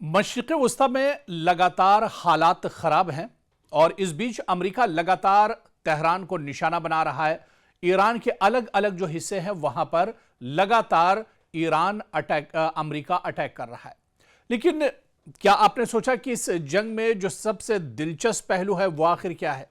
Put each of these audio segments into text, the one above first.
मशरिक़ वस्ता में लगातार हालात ख़राब हैं और इस बीच अमेरिका लगातार तेहरान को निशाना बना रहा है। ईरान के अलग अलग जो हिस्से हैं वहां पर लगातार अमेरिका अटैक कर रहा है। लेकिन क्या आपने सोचा कि इस जंग में जो सबसे दिलचस्प पहलू है वो आखिर क्या है?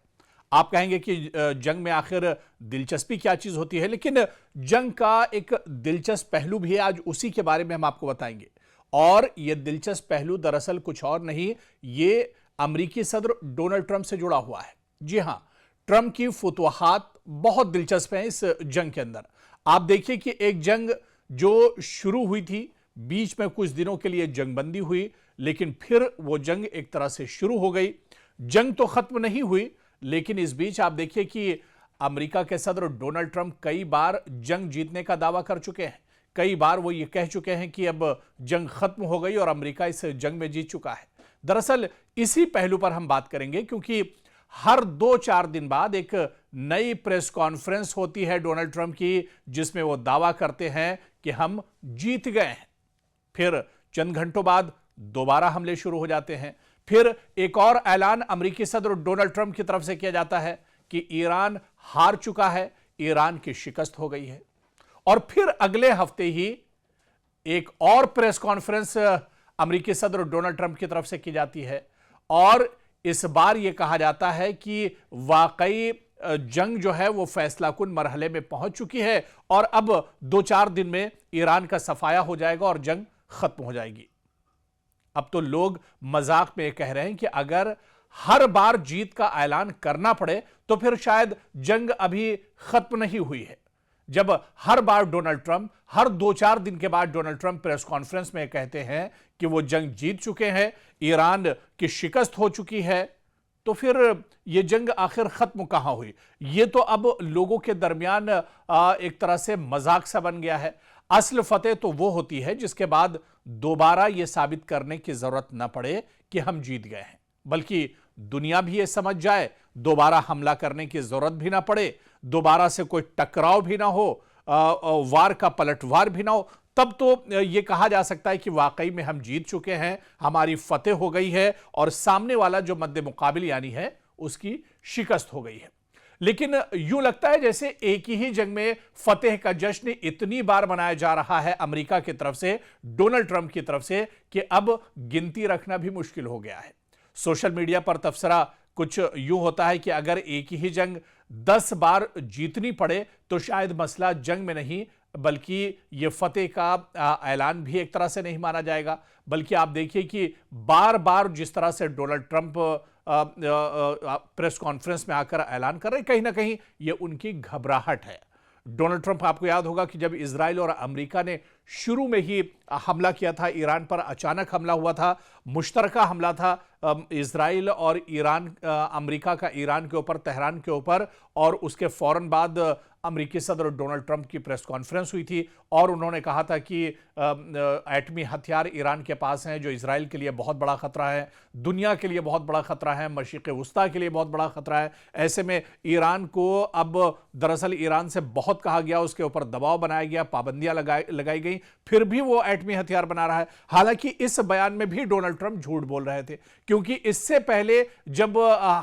आप कहेंगे कि जंग में आखिर दिलचस्पी क्या चीज होती है, लेकिन जंग का एक दिलचस्प पहलू भी है। आज उसी के बारे में हम आपको बताएंगे। और यह दिलचस्प पहलू दरअसल कुछ और नहीं, ये अमेरिकी सदर डोनाल्ड ट्रंप से जुड़ा हुआ है। जी हां, ट्रंप की फुतवाहात बहुत दिलचस्प हैं इस जंग के अंदर। आप देखिए कि एक जंग जो शुरू हुई थी, बीच में कुछ दिनों के लिए जंगबंदी हुई, लेकिन फिर वो जंग एक तरह से शुरू हो गई। जंग तो खत्म नहीं हुई, लेकिन इस बीच आप देखिए कि अमेरिका के सदर डोनाल्ड ट्रंप कई बार जंग जीतने का दावा कर चुके हैं। कई बार वो ये कह चुके हैं कि अब जंग खत्म हो गई और अमेरिका इस जंग में जीत चुका है। दरअसल इसी पहलू पर हम बात करेंगे, क्योंकि हर 2-4 दिन बाद एक नई प्रेस कॉन्फ्रेंस होती है डोनाल्ड ट्रंप की, जिसमें वो दावा करते हैं कि हम जीत गए हैं। फिर चंद घंटों बाद दोबारा हमले शुरू हो जाते हैं। फिर एक और ऐलान अमेरिकी सदर डोनाल्ड ट्रंप की तरफ से किया जाता है कि ईरान हार चुका है, ईरान की शिकस्त हो गई है। और फिर अगले हफ्ते ही एक और प्रेस कॉन्फ्रेंस अमेरिकी सदर डोनाल्ड ट्रंप की तरफ से की जाती है और इस बार यह कहा जाता है कि वाकई जंग जो है वो फैसलाकुन मरहले में पहुंच चुकी है और अब 2-4 दिन में ईरान का सफाया हो जाएगा और जंग खत्म हो जाएगी। अब तो लोग मजाक में कह रहे हैं कि अगर हर बार जीत का ऐलान करना पड़े तो फिर शायद जंग अभी खत्म नहीं हुई है। जब हर बार डोनाल्ड ट्रंप हर 2-4 दिन के बाद डोनाल्ड ट्रंप प्रेस कॉन्फ्रेंस में कहते हैं कि वो जंग जीत चुके हैं, ईरान की शिकस्त हो चुकी है, तो फिर ये जंग आखिर खत्म कहां हुई? ये तो अब लोगों के दरमियान एक तरह से मजाक सा बन गया है। असल फतेह तो वो होती है जिसके बाद दोबारा ये साबित करने की जरूरत ना पड़े कि हम जीत गए हैं, बल्कि दुनिया भी ये समझ जाए, दोबारा हमला करने की जरूरत भी ना पड़े, दोबारा से कोई टकराव भी ना हो, वार का पलटवार भी ना हो, तब तो यह कहा जा सकता है कि वाकई में हम जीत चुके हैं, हमारी फतेह हो गई है और सामने वाला जो मद्दे मुकाबिल यानी है उसकी शिकस्त हो गई है। लेकिन यूं लगता है जैसे एक ही जंग में फतेह का जश्न इतनी बार मनाया जा रहा है अमेरिका की तरफ से, डोनाल्ड ट्रंप की तरफ से, कि अब गिनती रखना भी मुश्किल हो गया है। सोशल मीडिया पर तबसरा कुछ यूं होता है कि अगर एक ही जंग 10 बार जीतनी पड़े तो शायद मसला जंग में नहीं, बल्कि यह फतेह का ऐलान भी एक तरह से नहीं माना जाएगा। बल्कि आप देखिए कि बार बार जिस तरह से डोनाल्ड ट्रंप प्रेस कॉन्फ्रेंस में आकर ऐलान कर रहे हैं, कहीं ना कहीं यह उनकी घबराहट है। डोनाल्ड ट्रंप, आपको याद होगा कि जब इजराइल और अमेरिका ने शुरू में ही हमला किया था ईरान पर, अचानक हमला हुआ था, मुश्तरका हमला था इजराइल और ईरान, अमेरिका का ईरान के ऊपर, तेहरान के ऊपर, और उसके फौरन बाद अमेरिकी सदर डोनाल्ड ट्रंप की प्रेस कॉन्फ्रेंस हुई थी और उन्होंने कहा था कि एटमी हथियार ईरान के पास हैं जो इजराइल के लिए बहुत बड़ा खतरा है, दुनिया के लिए बहुत बड़ा खतरा है, मशरिक़ वस्ता के लिए बहुत बड़ा खतरा है। ऐसे में ईरान को अब दरअसल ईरान से बहुत कहा गया, उसके ऊपर दबाव बनाया गया, पाबंदियां लगाई गई, फिर भी वो एटमी हथियार बना रहा है। हालांकि इस बयान में भी डोनाल्ड ट्रंप झूठ बोल रहे थे, क्योंकि इससे पहले जब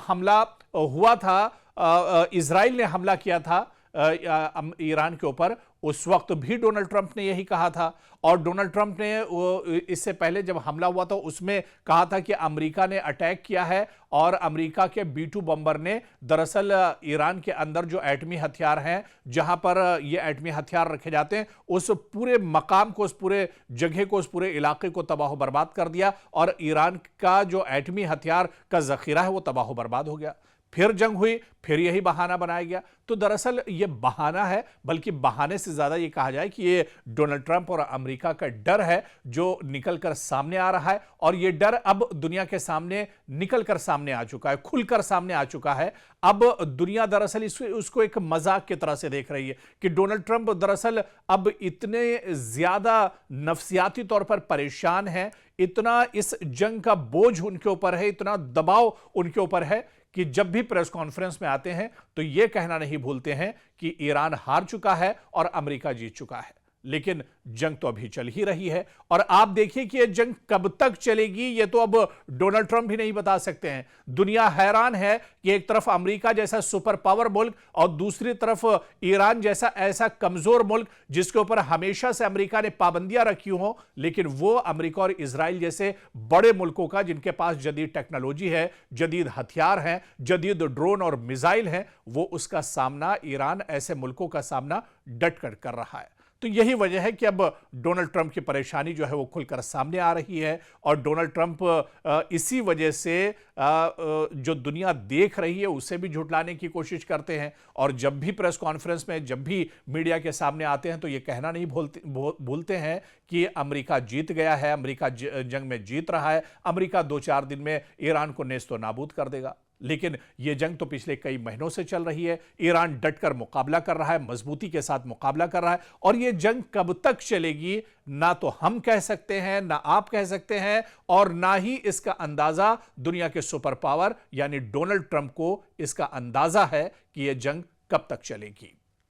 हमला हुआ था, इजराइल ने हमला किया था ईरान के ऊपर, उस वक्त भी डोनाल्ड ट्रंप ने यही कहा था। और डोनाल्ड ट्रंप ने इससे पहले जब हमला हुआ था उसमें कहा था कि अमेरिका ने अटैक किया है और अमेरिका के B-2 बम्बर ने दरअसल ईरान के अंदर जो एटमी हथियार हैं, जहां पर ये एटमी हथियार रखे जाते हैं, उस पूरे मकाम को, उस पूरे जगह को, उस पूरे इलाके को तबाह बर्बाद कर दिया और ईरान का जो एटमी हथियार का जखीरा है वो तबाह बर्बाद हो गया। फिर जंग हुई, फिर यही बहाना बनाया गया। तो दरअसल ये बहाना है, बल्कि बहाने से ज्यादा ये कहा जाए कि ये डोनाल्ड ट्रंप और अमेरिका का डर है जो निकलकर सामने आ रहा है। और ये डर अब दुनिया के सामने निकलकर सामने आ चुका है, खुलकर सामने आ चुका है। अब दुनिया दरअसल उसको एक मजाक की तरह से देख रही है कि डोनाल्ड ट्रंप दरअसल अब इतने ज्यादा नफसियाती तौर पर परेशान हैं, इतना इस जंग का बोझ उनके ऊपर है, इतना दबाव उनके ऊपर है कि जब भी प्रेस कॉन्फ्रेंस में आते हैं तो यह कहना नहीं भूलते हैं कि ईरान हार चुका है और अमेरिका जीत चुका है। लेकिन जंग तो अभी चल ही रही है। और आप देखिए कि यह जंग कब तक चलेगी, यह तो अब डोनाल्ड ट्रंप भी नहीं बता सकते हैं। दुनिया हैरान है कि एक तरफ अमेरिका जैसा सुपर पावर मुल्क और दूसरी तरफ ईरान जैसा ऐसा कमजोर मुल्क जिसके ऊपर हमेशा से अमेरिका ने पाबंदियां रखी हो, लेकिन वो अमेरिका और इजराइल जैसे बड़े मुल्कों का, जिनके पास जदीद टेक्नोलॉजी है, जदीद हथियार हैं, जदीद ड्रोन और मिसाइल हैं, वो उसका सामना, ईरान ऐसे मुल्कों का सामना डट कर रहा है। तो यही वजह है कि अब डोनाल्ड ट्रंप की परेशानी जो है वो खुलकर सामने आ रही है। और डोनाल्ड ट्रंप इसी वजह से जो दुनिया देख रही है उसे भी झुठलाने की कोशिश करते हैं। और जब भी प्रेस कॉन्फ्रेंस में, जब भी मीडिया के सामने आते हैं, तो ये कहना नहीं भूलते हैं कि अमेरिका जीत गया है, अमेरिका जंग में जीत रहा है, अमेरिका 2-4 दिन में ईरान को नेस्तो नाबूद कर देगा। लेकिन यह जंग तो पिछले कई महीनों से चल रही है। ईरान डटकर मुकाबला कर रहा है, मजबूती के साथ मुकाबला कर रहा है। और यह जंग कब तक चलेगी, ना तो हम कह सकते हैं, ना आप कह सकते हैं, और ना ही इसका अंदाजा दुनिया के सुपर पावर यानी डोनाल्ड ट्रंप को इसका अंदाजा है कि यह जंग कब तक चलेगी।